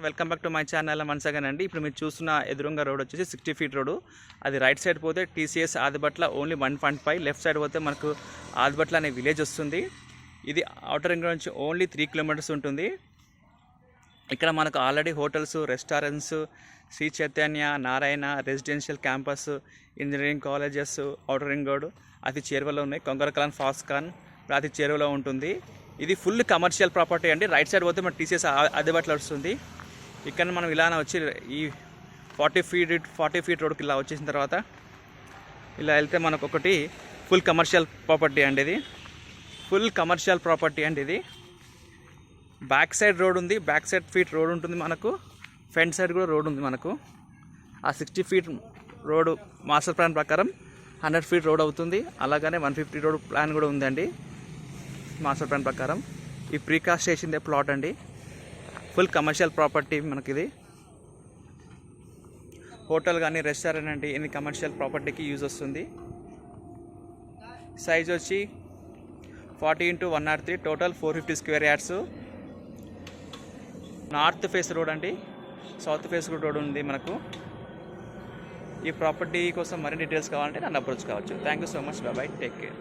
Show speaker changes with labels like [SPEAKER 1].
[SPEAKER 1] Welcome back to my channel once again అండి. ఇప్పుడు మీరు చూస్తున్న ఎదురుంగా రోడ్ వచ్చేసి 60 ఫీట్ రోడ్. అది రైట్ సైడ్ పోతే TCS Adibatla only 1.5, left side పోతే మనకు ఆదిబట్ల అనే విలేజ్ వస్తుంది. ఇది అవుటర్ రింగ్ నుంచి ఓన్లీ 3 కిలోమీటర్స్ ఉంటుంది. ఇక్కడ మనకు already hotels, restaurants, Sri Chaitanya, Narayana residential campus, engineering colleges outer ring road అతి చేరువలో ఉన్నాయి. కొంగరకలాన్, ఫాస్కాన్ అతి చేరువలో ఉంటుంది. ఇది ఫుల్ కమర్షియల్ ప్రాపర్టీ అండి. రైట్ సైడ్ పోతే మన టీసీఎస్ ఆదిబట్ల వస్తుంది. ఇక్కడ మనం ఇలానే వచ్చి ఈ 40 ఫీట్ రోడ్కి ఇలా వచ్చేసిన తర్వాత ఇలా వెళ్తే మనకు ఒకటి ఫుల్ కమర్షియల్ ప్రాపర్టీ అండి. ఇది ఫుల్ కమర్షియల్ ప్రాపర్టీ అండి. ఇది బ్యాక్ సైడ్ రోడ్ ఉంది, బ్యాక్ సైడ్ ఫీట్ రోడ్ ఉంటుంది మనకు, ఫ్రంట్ సైడ్ కూడా రోడ్ ఉంది మనకు. ఆ 60 ఫీట్ రోడ్ మాస్టర్ ప్లాన్ ప్రకారం 100 ఫీట్ రోడ్ అవుతుంది. అలాగనే 150 రోడ్ ప్లాన్ కూడా ఉందండి మాస్టర్ ప్లాన్ ప్రకారం. ఈ ప్రీకాస్ట్ చేసిందే ప్లాట్ అండి. ఫుల్ కమర్షియల్ ప్రాపర్టీ మనకి. ఇది హోటల్ కానీ రెస్టారెంట్ అంటే ఎన్ని కమర్షియల్ ప్రాపర్టీకి యూజ్ వస్తుంది. సైజ్ వచ్చి 40x103, total 450 square yards. North face road అండి, సౌత్ ఫేస్ రోడ్ ఉంది మనకు. ఈ ప్రాపర్టీ కోసం మరిన్ని డీటెయిల్స్ కావాలంటే నన్ను అప్రోచ్ కావచ్చు. Thank you so much. Bye, take care.